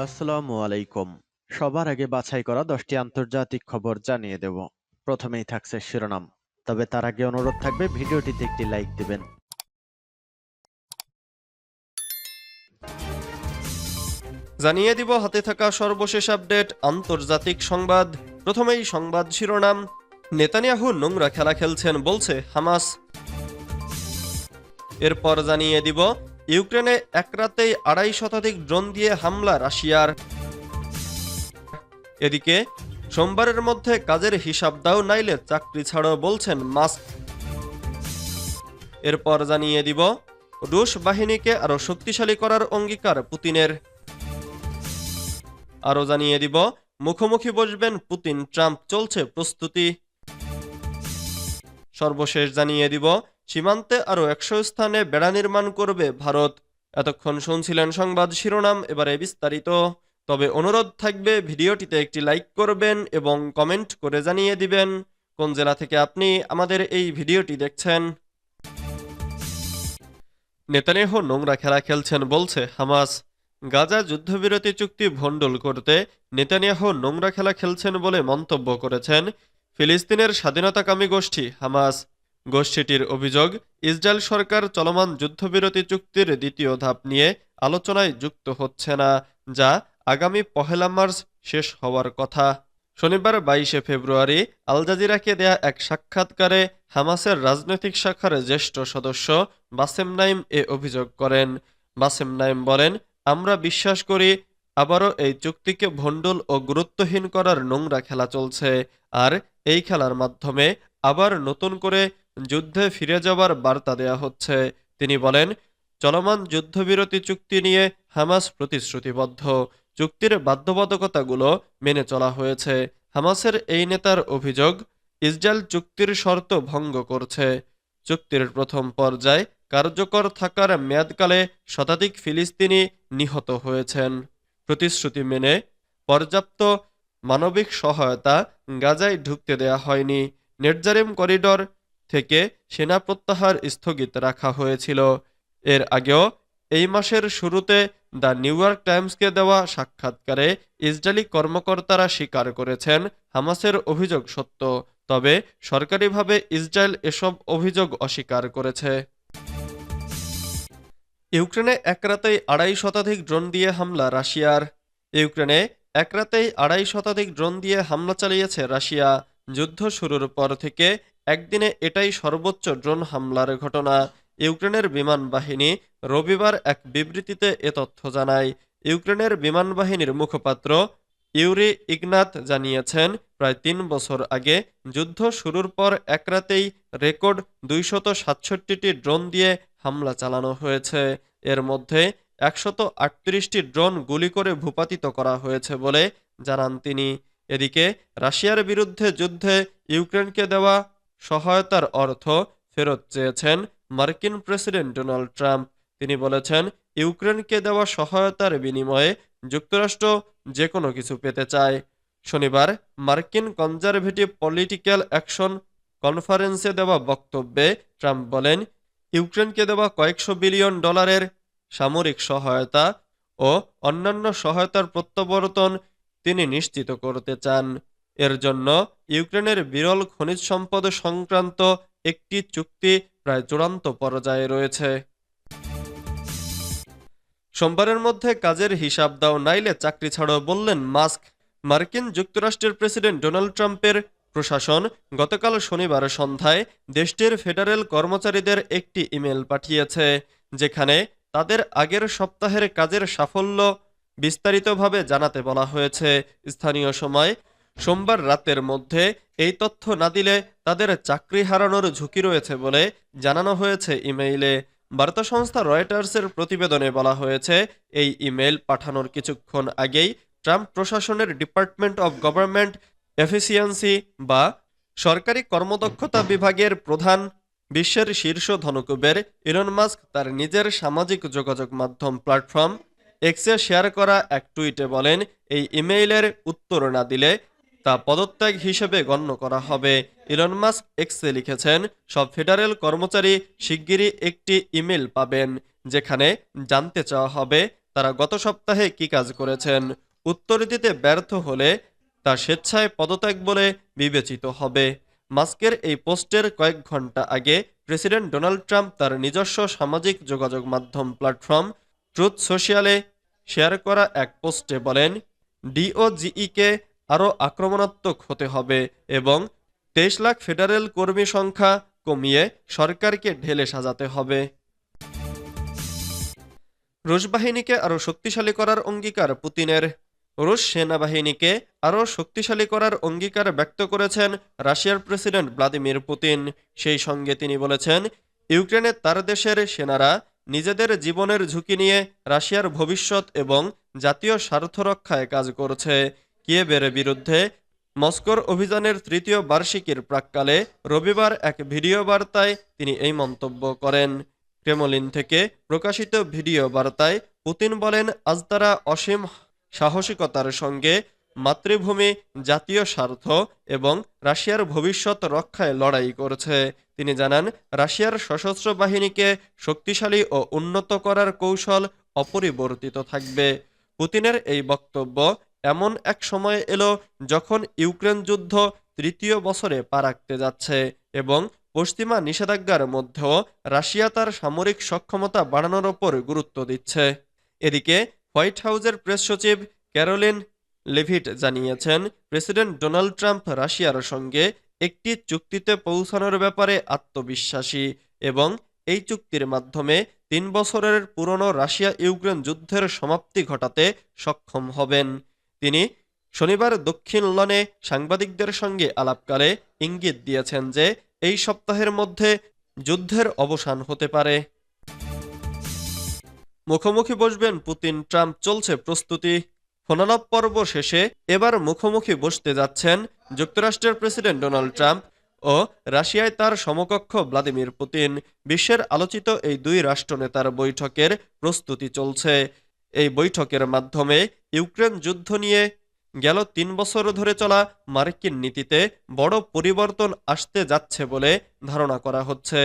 আসসালামু আলাইকুম। সবার আগে বাছাই করা 10টি আন্তর্জাতিক খবর জানিয়ে দেব। প্রথমেই থাকছে শিরোনাম। তবে তার আগে অনুরোধ থাকবে ভিডিওটিতে একটি লাইক দিবেন। জানিয়ে দিব হাতে থাকা সর্বশেষ আপডেট আন্তর্জাতিক সংবাদ। প্রথমেই সংবাদ শিরোনাম। নেতানিয়াহু নোংরা খেলা খেলছেন বলছে হামাস। এরপর জানিয়ে দিব ইউক্রেনে এক রাতেই 2.5 শতাধিক ড্রোন দিয়ে হামলা রাশিয়ার। এদিকে সোমবারের মধ্যে কাজের হিসাব দাও নাইলে চাকরি ছাড়ো বলছেন মাস্ক। এরপর জানিয়ে দিব রুশ বাহিনীকে আরো শক্তিশালী করার অঙ্গীকার পুতিনের। আরও জানিয়ে দিব মুখোমুখি বসবেন পুতিন ট্রাম্প, চলছে প্রস্তুতি। সর্বশেষ জানিয়ে দিব সীমান্তে আরও 100 স্থানে বেড়া নির্মাণ করবে ভারত। এতক্ষণ শুনছিলেন সংবাদ শিরোনাম, এবারে বিস্তারিত। তবে অনুরোধ থাকবে ভিডিওটিতে একটি লাইক করবেন এবং কমেন্ট করে জানিয়ে দিবেন কোন জেলা থেকে আপনি আমাদের এই ভিডিওটি দেখছেন। নেতানিয়াহু নোংরা খেলা খেলছেন বলছে হামাস। গাজা যুদ্ধবিরতি চুক্তি ভণ্ডুল করতে নেতানিয়াহু নোংরা খেলা খেলছেন বলে মন্তব্য করেছেন ফিলিস্তিনের স্বাধীনতাকামী গোষ্ঠী হামাস। গোষ্ঠীটির অভিযোগ, ইসরায়েল সরকার চলমান যুদ্ধবিরতি চুক্তির দ্বিতীয় ধাপ নিয়ে আলোচনায় যুক্ত হচ্ছে না, যা আগামী 1 মার্চ শেষ হওয়ার কথা। শনিবার 22 ফেব্রুয়ারি আল জাজিরাকে দেয়া এক সাক্ষাৎকারে হামাসের রাজনৈতিক শাখার জ্যেষ্ঠ সদস্য বাসেম নাইম এ অভিযোগ করেন। বাসেম নাইম বলেন, আমরা বিশ্বাস করি আবারও এই চুক্তিকে ভণ্ডুল ও গুরুত্বহীন করার নোংরা খেলা চলছে, আর এই খেলার মাধ্যমে আবার নতুন করে যুদ্ধে ফিরে যাওয়ার বার্তা দেয়া হচ্ছে। তিনি বলেন, চলমান যুদ্ধবিরতি চুক্তি নিয়ে হামাস প্রতিশ্রুতিবদ্ধ, চুক্তির বাধ্যবাধকতাগুলো মেনে চলা হয়েছে। হামাসের এই নেতার অভিযোগ, ইসরায়েল চুক্তির শর্ত ভঙ্গ করছে। চুক্তির প্রথম পর্যায়ে কার্যকর থাকার মেয়াদকালে শতাধিক ফিলিস্তিনি নিহত হয়েছেন। প্রতিশ্রুতি মেনে পর্যাপ্ত মানবিক সহায়তা গাজায় ঢুকতে দেয়া হয়নি। নেটজারিম করিডর থেকে সেনা প্রত্যাহার স্থগিত রাখা হয়েছিল। এর আগেও এই মাসের শুরুতে দ্য নিউ ইয়র্ক টাইমসকে দেওয়া সাক্ষাৎকারে ইসরায়েলি কর্মকর্তারা স্বীকার করেছেন হামাসের অভিযোগ সত্য, তবে সরকারিভাবে ইসরায়েল এসব অভিযোগ অস্বীকার করেছে। ইউক্রেনে এক রাতেই 2.5 শতাধিক ড্রোন দিয়ে হামলা রাশিয়ার। ইউক্রেনে এক রাতেই 2.5 শতাধিক ড্রোন দিয়ে হামলা চালিয়েছে রাশিয়া। যুদ্ধ শুরুর পর থেকে একদিনে এটাই সর্বোচ্চ ড্রোন হামলার ঘটনা। ইউক্রেনের বিমান বাহিনী রবিবার এক বিবৃতিতে এ তথ্য জানায়। ইউক্রেনের বিমান বাহিনীর মুখপাত্র ইউরি ইগনাত জানিয়েছেন, প্রায় 3 বছর আগে যুদ্ধ শুরুর পর এক রাতেই রেকর্ড 267টি ড্রোন দিয়ে হামলা চালানো হয়েছে। এর মধ্যে 138টি ড্রোন গুলি করে ভূপাতিত করা হয়েছে বলে জানান তিনি। এদিকে রাশিয়ার বিরুদ্ধে যুদ্ধে ইউক্রেনকে দেওয়া সহায়তার অর্থ ফেরত চেয়েছেন মার্কিন প্রেসিডেন্ট ডোনাল্ড ট্রাম্প। তিনি বলেছেন, ইউক্রেনকে দেওয়া সহায়তার বিনিময়ে যুক্তরাষ্ট্র যে কোনো কিছু পেতে চায়। শনিবার মার্কিন কনজারভেটিভ পলিটিক্যাল অ্যাকশন কনফারেন্সে দেওয়া বক্তব্যে ট্রাম্প বলেন, ইউক্রেনকে দেওয়া কয়েকশো বিলিয়ন ডলারের সামরিক সহায়তা ও অন্যান্য সহায়তার প্রত্যাবর্তন তিনি নিশ্চিত করতে চান। এর জন্য ইউক্রেনের বিরল খনিজ সম্পদ সংক্রান্ত একটি চুক্তি প্রায় চূড়ান্ত পর্যায়ে রয়েছে। সোমবারের মধ্যে কাজের হিসাব দাও নাইলে চাকরি ছাড়ো বললেন মাস্ক। মার্কিন যুক্তরাষ্ট্রের প্রেসিডেন্ট ডোনাল্ড ট্রাম্পের প্রশাসন গতকাল শনিবার সন্ধ্যায় দেশটির ফেডারেল কর্মচারীদের একটি ইমেল পাঠিয়েছে, যেখানে তাদের আগের সপ্তাহের কাজের সাফল্য বিস্তারিতভাবে জানাতে বলা হয়েছে। স্থানীয় সময় সোমবার রাতের মধ্যে এই তথ্য না দিলে তাদের চাকরি হারানোর ঝুঁকি রয়েছে বলে জানানো হয়েছে ইমেইলে। বার্তা সংস্থা রয়টার্সের প্রতিবেদনে বলা হয়েছে, এই ইমেল পাঠানোর কিছুক্ষণ আগেই ট্রাম্প প্রশাসনের ডিপার্টমেন্ট অব গভর্নমেন্ট এফিসিয়েন্সি বা সরকারি কর্মদক্ষতা বিভাগের প্রধান, বিশ্বের শীর্ষ ধনকুবের ইলন মাস্ক তার নিজের সামাজিক যোগাযোগ মাধ্যম প্ল্যাটফর্ম এক্সে শেয়ার করা এক টুইটে বলেন, এই ইমেইলের উত্তর না দিলে তা পদত্যাগ হিসেবে গণ্য করা হবে। ইলন মাস্ক এক্সে লিখেছেন, সব ফেডারেল কর্মচারী শিগগিরই একটি ইমেল পাবেন যেখানে জানতে চাওয়া হবে তারা গত সপ্তাহে কি কাজ করেছেন। উত্তর দিতে ব্যর্থ হলে তা স্বেচ্ছায় পদত্যাগ বলে বিবেচিত হবে। মাস্কের এই পোস্টের কয়েক ঘন্টা আগে প্রেসিডেন্ট ডোনাল্ড ট্রাম্প তার নিজস্ব সামাজিক যোগাযোগ মাধ্যম প্ল্যাটফর্ম ট্রুথ সোশ্যালে শেয়ার করা এক পোস্টে বলেন, ডিওজিইকে আরও আক্রমণাত্মক হতে হবে এবং 23 লাখ ফেডারেল কর্মী সংখ্যা কমিয়ে সরকারকে ঢেলে সাজাতে হবে। রুশ বাহিনীকে আরও শক্তিশালী করার অঙ্গীকার পুতিনের। রুশ সেনাবাহিনীকে আরও শক্তিশালী করার অঙ্গীকার ব্যক্ত করেছেন রাশিয়ার প্রেসিডেন্ট ভ্লাদিমির পুতিন। সেই সঙ্গে তিনি বলেছেন, ইউক্রেনে তার দেশের সেনারা নিজেদের জীবনের ঝুঁকি নিয়ে রাশিয়ার ভবিষ্যৎ এবং জাতীয় স্বার্থ রক্ষায় কাজ করছে। কিয়েভের বিরুদ্ধে মস্কোর অভিযানের তৃতীয় বার্ষিকীর প্রাক্কালে রবিবার এক ভিডিও বার্তায় তিনি এই মন্তব্য করেন। ক্রেমলিন থেকে প্রকাশিত ভিডিও বার্তায় পুতিন বলেন, আজ তারা অসীম সাহসিকতার সঙ্গে মাতৃভূমি, জাতীয় স্বার্থ এবং রাশিয়ার ভবিষ্যৎ রক্ষায় লড়াই করছে। তিনি জানান, রাশিয়ার সশস্ত্র বাহিনীকে শক্তিশালী ও উন্নত করার কৌশল অপরিবর্তিত থাকবে। পুতিনের এই বক্তব্য এমন এক সময় এলো যখন ইউক্রেন যুদ্ধ তৃতীয় বছরে পা রাখতে যাচ্ছে এবং পশ্চিমা নিষেধাজ্ঞার মধ্যেও রাশিয়া তার সামরিক সক্ষমতা বাড়ানোর ওপর গুরুত্ব দিচ্ছে। এদিকে হোয়াইট হাউসের প্রেস সচিব ক্যারোলিন লেভিট জানিয়েছেন, প্রেসিডেন্ট ডোনাল্ড ট্রাম্প রাশিয়ার সঙ্গে একটি চুক্তিতে পৌঁছানোর ব্যাপারে আত্মবিশ্বাসী এবং এই চুক্তির মাধ্যমে 3 বছরের পুরনো রাশিয়া ইউক্রেন যুদ্ধের সমাপ্তি ঘটাতে সক্ষম হবেন। তিনি শনিবার দক্ষিণ লনে সাংবাদিকদের সঙ্গে আলাপকালে ইঙ্গিত দিয়েছেন যে এই সপ্তাহের মধ্যে যুদ্ধের অবসান হতে পারে। মুখোমুখি বসবেন পুতিন ট্রাম্প, চলছে প্রস্তুতি। ফোনালাপ পর্ব শেষে এবার মুখোমুখি বসতে যাচ্ছেন যুক্তরাষ্ট্রের প্রেসিডেন্ট ডোনাল্ড ট্রাম্প ও রাশিয়ায় তার সমকক্ষ ভ্লাদিমির পুতিন। বিশ্বের আলোচিত এই দুই রাষ্ট্রনেতার বৈঠকের প্রস্তুতি চলছে। এই বৈঠকের মাধ্যমে ইউক্রেন যুদ্ধ নিয়ে গেল 3 বছর ধরে চলা মার্কিন নীতিতে বড় পরিবর্তন আসতে যাচ্ছে বলে ধারণা করা হচ্ছে।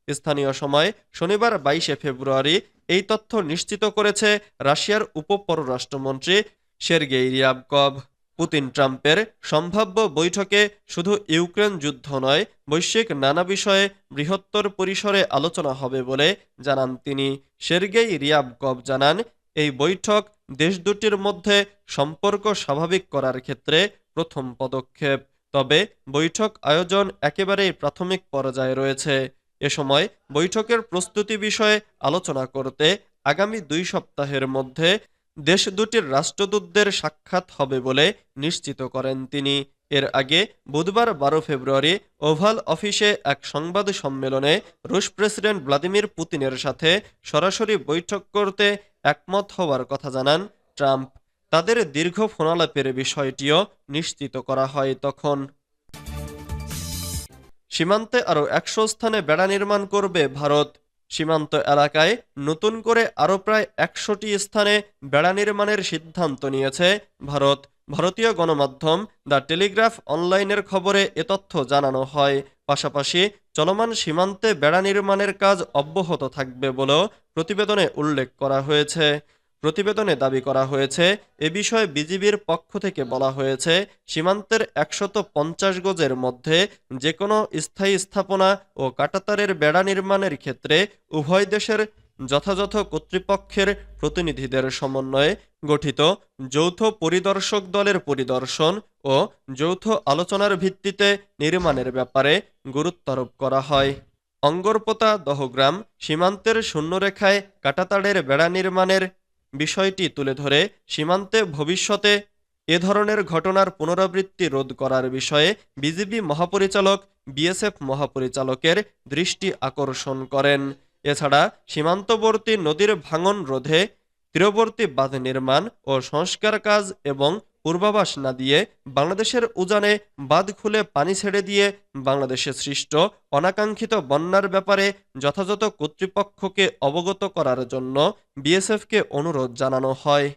স্থানীয় সময় শনিবার 22শে ফেব্রুয়ারি এই তথ্য নিশ্চিত করেছে রাশিয়ার উপপররাষ্ট্রমন্ত্রী সের্গেই রিয়াবকভ। পুতিন ট্রাম্পের সম্ভাব্য বৈঠকে শুধু ইউক্রেন যুদ্ধ নয়, বৈশ্বিক নানা বিষয়ে বৃহত্তর পরিসরে আলোচনা হবে বলে জানান তিনি। সের্গেই রিয়াবকভ জানান, এই বৈঠক দেশ দুটির মধ্যে সম্পর্ক স্বাভাবিক করার ক্ষেত্রে প্রথম পদক্ষেপ। তবে বৈঠক আয়োজন একেবারেই প্রাথমিক পর্যায়ে রয়েছে। এ সময় বৈঠকের প্রস্তুতি বিষয়ে আলোচনা করতে আগামী 2 সপ্তাহের মধ্যে দেশ দুটির রাষ্ট্রদূতদের সাক্ষাৎ হবে বলে নিশ্চিত করেন তিনি। এর আগে বুধবার 12 ফেব্রুয়ারি ওভাল অফিসে এক সংবাদ সম্মেলনে রুশ প্রেসিডেন্ট ভ্লাদিমির পুতিনের সাথে সরাসরি বৈঠক করতে একমত হওয়ার কথা জানান ট্রাম্প। তাদের দীর্ঘ ফোনালাপের বিষয়টিও নিশ্চিত করা হয় তখন। সীমান্তে আরও 100 স্থানে বেড়া নির্মাণ করবে ভারত। সীমান্ত এলাকায় নতুন করে আরও প্রায় 100টি স্থানে বেড়া নির্মাণের সিদ্ধান্ত নিয়েছে ভারত। ভারতীয় গণমাধ্যম দ্য টেলিগ্রাফ অনলাইনের খবরে এ তথ্য জানানো হয়। পাশাপাশি চলমান সীমান্তে বেড়া নির্মাণের কাজ অব্যাহত থাকবে বলেও প্রতিবেদনে উল্লেখ করা হয়েছে। প্রতিবেদনে দাবি করা হয়েছে, এ বিষয়ে বিজিবির পক্ষ থেকে বলা হয়েছে, সীমান্তের 150 গজের মধ্যে যে কোনো স্থায়ী স্থাপনা ও কাঁটাতারের বেড়া নির্মাণের ক্ষেত্রে উভয় দেশের যথাযথ কর্তৃপক্ষের প্রতিনিধিদের সমন্বয়ে গঠিত যৌথ পরিদর্শক দলের পরিদর্শন ও যৌথ আলোচনার ভিত্তিতে নির্মাণের ব্যাপারে গুরুত্বারোপ করা হয়। অঙ্গরপোতা দহগ্রাম সীমান্তের শূন্যরেখায় কাঁটাতারের বেড়া নির্মাণের বিষয়টি তুলে ধরে সীমান্তে ভবিষ্যতে এ ধরনের ঘটনার পুনরাবৃত্তি রোধ করার বিষয়ে বিজিবি মহাপরিচালক বিএসএফ মহাপরিচালকের দৃষ্টি আকর্ষণ করেন। এছাড়া সীমান্তবর্তী নদীর ভাঙন রোধে তীরবর্তী বাঁধ নির্মাণ ও সংস্কার কাজ এবং পূর্বাভাস না দিয়ে বাংলাদেশের উজানে বাঁধ খুলে পানি ছেড়ে দিয়ে বাংলাদেশে সৃষ্ট অনাকাঙ্ক্ষিত বন্যার ব্যাপারে যথাযথ কর্তৃপক্ষকে অবগত করার জন্য বিএসএফকে অনুরোধ জানানো হয়।